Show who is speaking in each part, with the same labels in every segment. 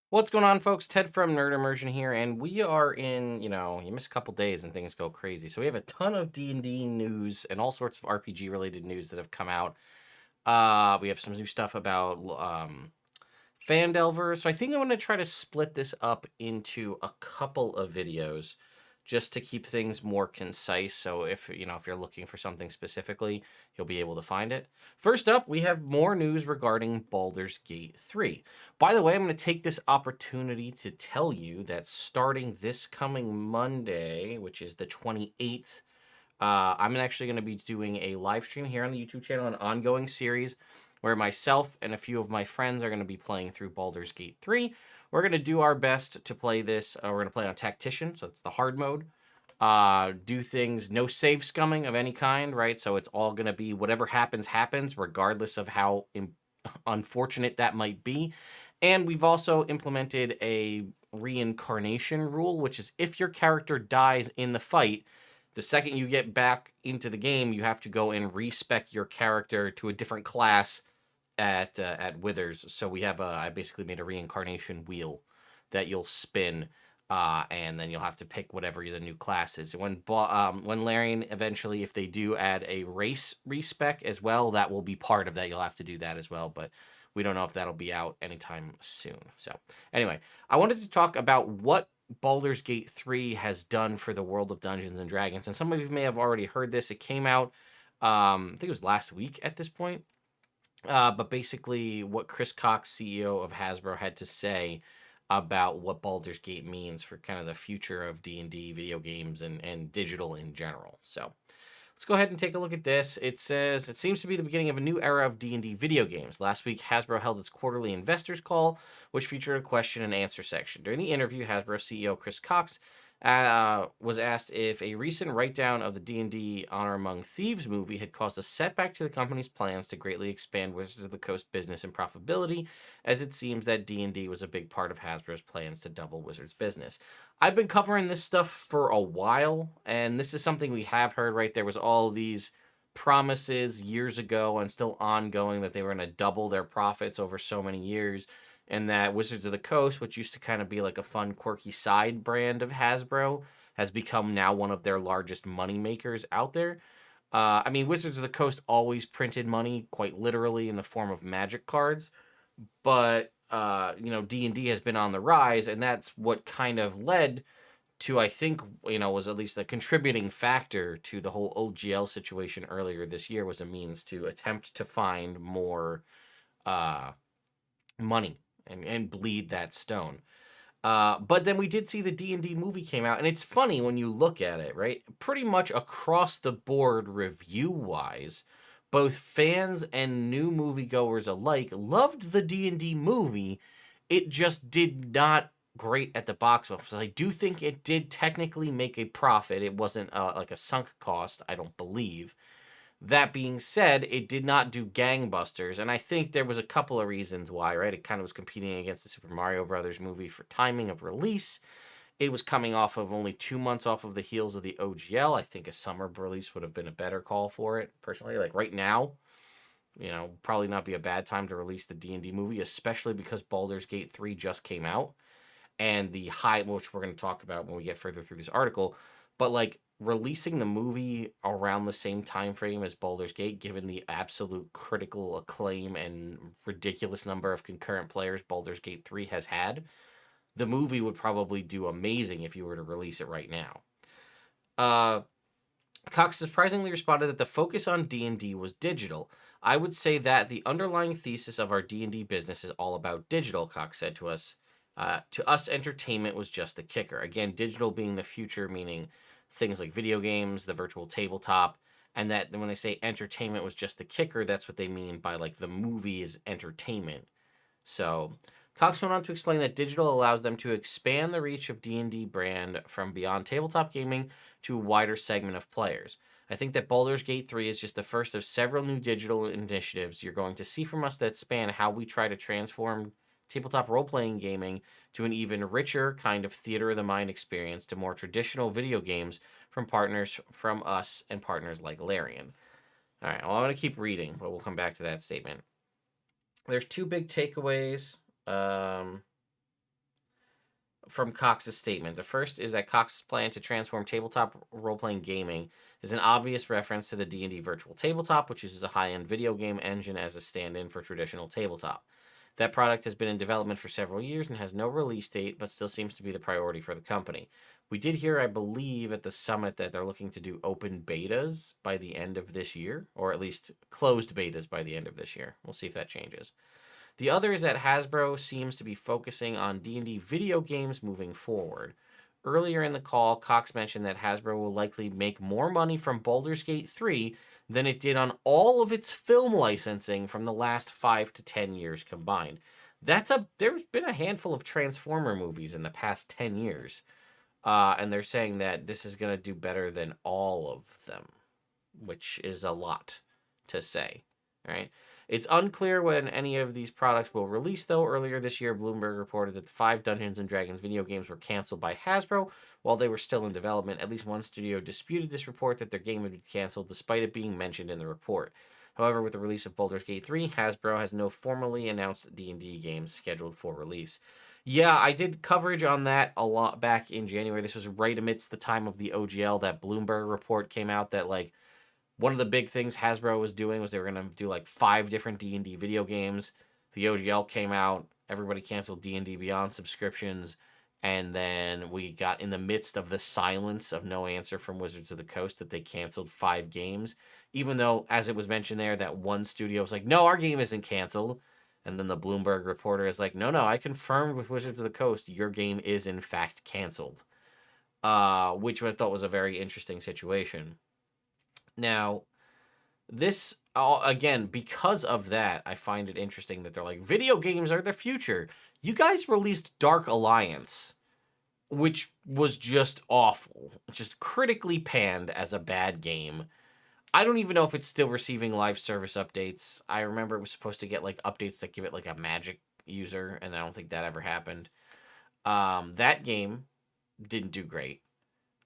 Speaker 1: What's going on, folks? Ted from Nerd Immersion here, and we are in, you miss a couple days and things go crazy. So we have a ton of D&D news and all sorts of RPG related news that have come out. We have some new stuff about Fandelver. So I think I'm going to try to split this up into a couple of videos just to keep things more concise. So if you're looking for something specifically, you'll be able to find it. First up, we have more news regarding Baldur's Gate 3. By the way, I'm going to take this opportunity to tell you that starting this coming Monday, which is the 28th, I'm actually going to be doing a live stream here on the YouTube channel, an ongoing series where myself and a few of my friends are going to be playing through Baldur's Gate 3. We're going to do our best to play this. We're going to play on Tactician, so it's the hard mode. Do things, no save scumming of any kind, right? So it's all going to be whatever happens, happens, regardless of how unfortunate that might be. And we've also implemented a reincarnation rule, which is if your character dies in the fight, the second you get back into the game, you have to go and respec your character to a different class at Withers. So we have I basically made a reincarnation wheel that you'll spin, and then you'll have to pick whatever the new class is. When Larian eventually, if they do add a race respec as well, that will be part of that. You'll have to do that as well, but we don't know if that'll be out anytime soon. So anyway, I wanted to talk about what Baldur's Gate 3 has done for the world of Dungeons and Dragons. And some of you may have already heard this. It came out, I think it was last week at this point. But basically, what Chris Cox, CEO of Hasbro, had to say about what Baldur's Gate means for kind of the future of D&D, video games, and digital in general. So let's go ahead and take a look at this. It says, it seems to be the beginning of a new era of D&D video games. Last week, Hasbro held its quarterly investors call, which featured a question and answer section. During the interview, Hasbro CEO Chris Cox was asked if a recent write-down of the D&D Honor Among Thieves movie had caused a setback to the company's plans to greatly expand Wizards of the Coast business and profitability, as it seems that D&D was a big part of Hasbro's plans to double Wizards' business. I've been covering this stuff for a while, and this is something we have heard, right? There was all these promises years ago and still ongoing that they were going to double their profits over so many years, and that Wizards of the Coast, which used to kind of be like a fun, quirky side brand of Hasbro, has become now one of their largest money makers out there. I mean, Wizards of the Coast always printed money quite literally in the form of magic cards, but D&D has been on the rise, and that's what kind of led to, I think, was at least a contributing factor to the whole OGL situation earlier this year, was a means to attempt to find more uh, money and bleed that stone. But then we did see the D&D movie came out, and it's funny when you look at it, right? Pretty much across the board, review-wise, both fans and new moviegoers alike loved the D&D movie. It just did not great at the box office. I do think it did technically make a profit. It wasn't like a sunk cost, I don't believe. That being said, it did not do gangbusters, and I think there was a couple of reasons why, right? It kind of was competing against the Super Mario Brothers movie for timing of release. It was coming off of only 2 months off of the heels of the OGL. I think a summer release would have been a better call for it, personally. Like right now, probably not be a bad time to release the D&D movie, especially because Baldur's Gate 3 just came out, and the hype, which we're going to talk about when we get further through this article, but like releasing the movie around the same time frame as Baldur's Gate, given the absolute critical acclaim and ridiculous number of concurrent players Baldur's Gate 3 has had, the movie would probably do amazing if you were to release it right now. Cox surprisingly responded that the focus on D&D was digital. I would say that the underlying thesis of our D&D business is all about digital, Cox said to us. To us, entertainment was just the kicker. Again, digital being the future, meaning things like video games, the virtual tabletop, and that when they say entertainment was just the kicker, that's what they mean by like the movie is entertainment. So Cox went on to explain that digital allows them to expand the reach of D&D brand from beyond tabletop gaming to a wider segment of players. I think that Baldur's Gate 3 is just the first of several new digital initiatives you're going to see from us that span how we try to transform tabletop role-playing gaming to an even richer kind of theater of the mind experience to more traditional video games from partners from us and partners like Larian. All right, well, I'm going to keep reading, but we'll come back to that statement. There's two big takeaways. from Cox's statement. The first is that Cox's plan to transform tabletop role-playing gaming is an obvious reference to the D&D Virtual Tabletop, which uses a high-end video game engine as a stand-in for traditional tabletop. That product has been in development for several years and has no release date, but still seems to be the priority for the company. We did hear, I believe, at the summit that they're looking to do open betas by the end of this year, or at least closed betas by the end of this year. We'll see if that changes. The other is that Hasbro seems to be focusing on D&D video games moving forward. Earlier in the call, Cox mentioned that Hasbro will likely make more money from Baldur's Gate 3 than it did on all of its film licensing from the last 5 to 10 years combined. There's been a handful of Transformer movies in the past 10 years. And they're saying that this is going to do better than all of them, which is a lot to say, right? It's unclear when any of these products will release, though. Earlier this year, Bloomberg reported that the 5 Dungeons & Dragons video games were canceled by Hasbro while they were still in development. At least one studio disputed this report that their game would be canceled, despite it being mentioned in the report. However, with the release of Baldur's Gate 3, Hasbro has no formally announced D&D games scheduled for release. Yeah, I did coverage on that a lot back in January. This was right amidst the time of the OGL. That Bloomberg report came out that, like, one of the big things Hasbro was doing was they were going to do, like, 5 different D&D video games. The OGL came out. Everybody canceled D&D Beyond subscriptions. And then we got in the midst of the silence of no answer from Wizards of the Coast that they canceled 5 games. Even though, as it was mentioned there, that one studio was like, no, our game isn't canceled. And then the Bloomberg reporter is like, no, I confirmed with Wizards of the Coast, your game is in fact canceled. Which I thought was a very interesting situation. Now, this, again, because of that, I find it interesting that they're like, video games are the future. You guys released Dark Alliance, which was just awful. Just critically panned as a bad game. I don't even know if it's still receiving live service updates. I remember it was supposed to get, like, updates that give it, like, a magic user, and I don't think that ever happened. That game didn't do great.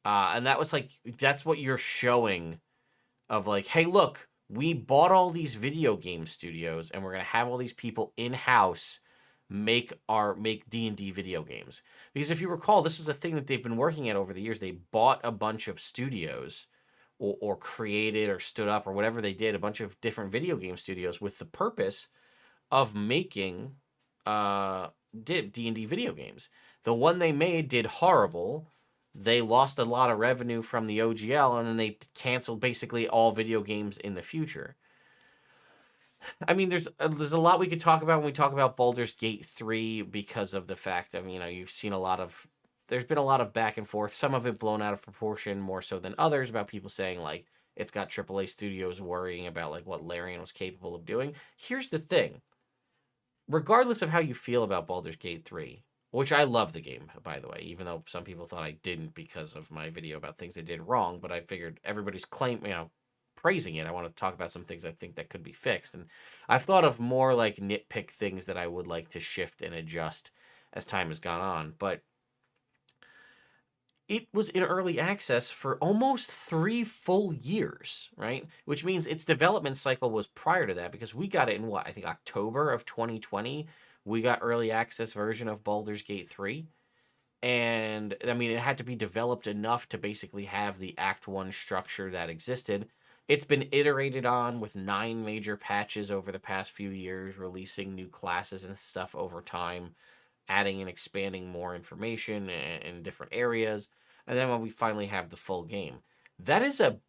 Speaker 1: And that was, like, that's what you're showing of, like, hey, look, we bought all these video game studios, and we're going to have all these people in-house make D&D video games. Because if you recall, this was a thing that they've been working at over the years. They bought a bunch of studios or created or stood up or whatever they did, a bunch of different video game studios with the purpose of making D&D video games. The one they made did horrible. They lost a lot of revenue from the OGL, and then they canceled basically all video games in the future. I mean, there's a lot we could talk about when we talk about Baldur's Gate 3 because of the fact of, you've seen there's been a lot of back and forth, some of it blown out of proportion more so than others, about people saying, like, it's got AAA studios worrying about, like, what Larian was capable of doing. Here's the thing. Regardless of how you feel about Baldur's Gate 3, which I love the game, by the way, even though some people thought I didn't because of my video about things I did wrong, but I figured everybody's praising it. I want to talk about some things I think that could be fixed. And I've thought of more, like, nitpick things that I would like to shift and adjust as time has gone on. But it was in early access for almost 3 full years, right? Which means its development cycle was prior to that, because we got it in I think October of 2020. We got early access version of Baldur's Gate 3. And, I mean, it had to be developed enough to basically have the Act 1 structure that existed. It's been iterated on with 9 major patches over the past few years, releasing new classes and stuff over time, adding and expanding more information in different areas. And then when we finally have the full game, that is a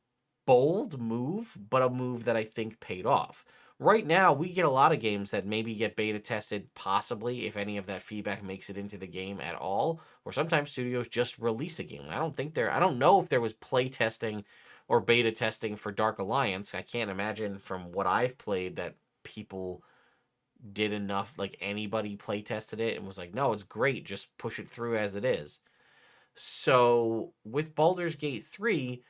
Speaker 1: bold move, but a move that I think paid off. Right now, we get a lot of games that maybe get beta tested, possibly, if any of that feedback makes it into the game at all. Or sometimes studios just release a game. I don't know if there was play testing or beta testing for Dark Alliance. I can't imagine from what I've played that people did enough, like anybody play tested it and was like, no, it's great, just push it through as it is. So with Baldur's Gate 3,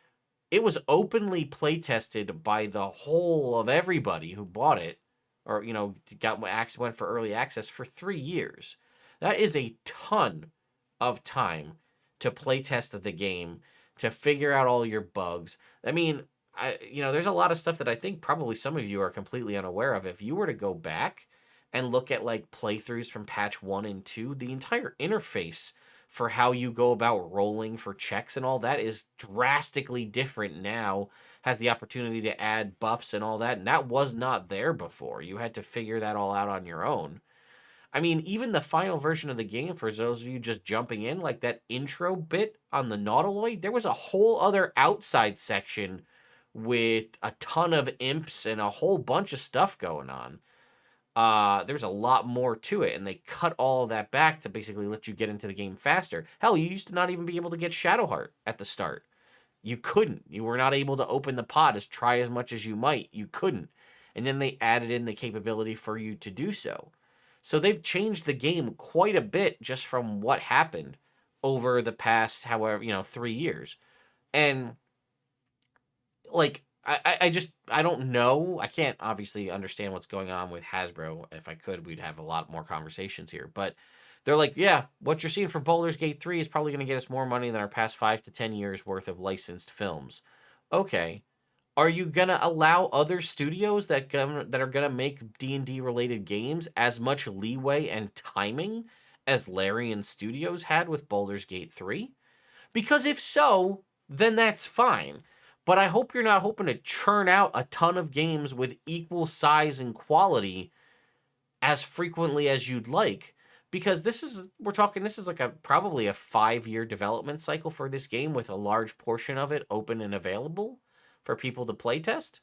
Speaker 1: it was openly play tested by the whole of everybody who bought it, or went for early access for 3 years. That is a ton of time to play test the game, to figure out all your bugs. I mean, there's a lot of stuff that I think probably some of you are completely unaware of. If you were to go back and look at, like, playthroughs from patch 1 and 2, the entire interface for how you go about rolling for checks and all that is drastically different now. Has the opportunity to add buffs and all that, and that was not there before. You had to figure that all out on your own. I mean, even the final version of the game, for those of you just jumping in, like that intro bit on the Nautiloid, there was a whole other outside section with a ton of imps and a whole bunch of stuff going on. There's a lot more to it, and they cut all of that back to basically let you get into the game faster. Hell, you used to not even be able to get Shadowheart at the start. You couldn't. You were not able to open the pod try as much as you might. You couldn't. And then they added in the capability for you to do so. So they've changed the game quite a bit just from what happened over the past, however, 3 years. And like, I don't know. I can't obviously understand what's going on with Hasbro. If I could, we'd have a lot more conversations here. But they're like, yeah, what you're seeing for Baldur's Gate 3 is probably going to get us more money than our past 5 to 10 years worth of licensed films. Okay. Are you going to allow other studios that are going to make D&D related games as much leeway and timing as Larian Studios had with Baldur's Gate 3? Because if so, then that's fine. But I hope you're not hoping to churn out a ton of games with equal size and quality as frequently as you'd like. Because this is like probably a 5-year development cycle for this game, with a large portion of it open and available for people to play test.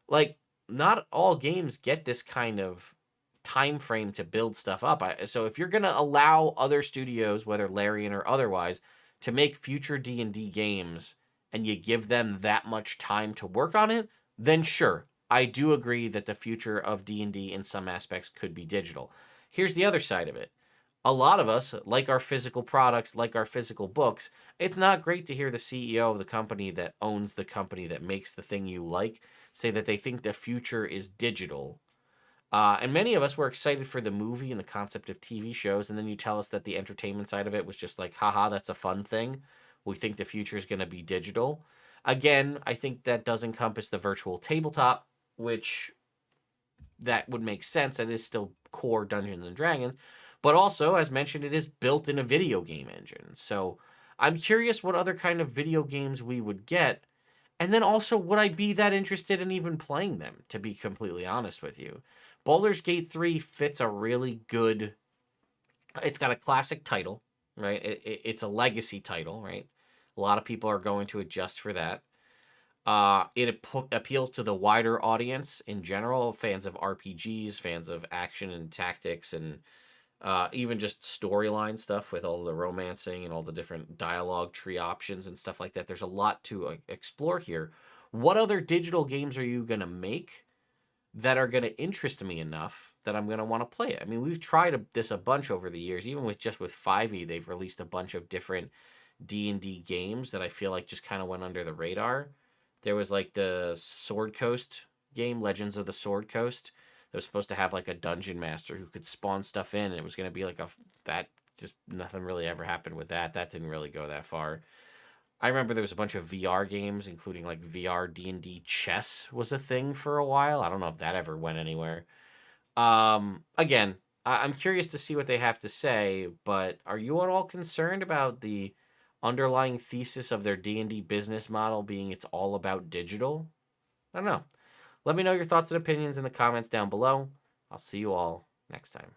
Speaker 1: Like, not all games get this kind of time frame to build stuff up. So if you're going to allow other studios, whether Larian or otherwise, to make future D&D games, and you give them that much time to work on it, then sure, I do agree that the future of D&D in some aspects could be digital. Here's the other side of it. A lot of us like our physical products, like our physical books. It's not great to hear the CEO of the company that owns the company that makes the thing you like say that they think the future is digital. And many of us were excited for the movie and the concept of TV shows, and then you tell us that the entertainment side of it was just like, haha, that's a fun thing. We think the future is going to be digital. Again, I think that does encompass the virtual tabletop, which that would make sense. That is still core Dungeons and Dragons. But also, as mentioned, it is built in a video game engine. So I'm curious what other kind of video games we would get. And then also, would I be that interested in even playing them, to be completely honest with you? Baldur's Gate 3 fits a really good... It's got a classic title, right? It's a legacy title, right? A lot of people are going to adjust for that. It appeals to the wider audience in general, fans of RPGs, fans of action and tactics, and even just storyline stuff with all the romancing and all the different dialogue tree options and stuff like that. There's a lot to explore here. What other digital games are you going to make that are going to interest me enough that I'm going to want to play it? I mean, we've tried this a bunch over the years. Even with 5e, they've released a bunch of different D&D games that I feel like just kind of went under the radar. There was like the Sword Coast game, Legends of the Sword Coast. That was supposed to have like a dungeon master who could spawn stuff in, and it was going to be like just nothing really ever happened with that. That didn't really go that far. I remember there was a bunch of VR games, including like VR D&D chess was a thing for a while. I don't know if that ever went anywhere. Again, I'm curious to see what they have to say, but are you at all concerned about the underlying thesis of their D&D business model being it's all about digital? I don't know. Let me know your thoughts and opinions in the comments down below. I'll see you all next time.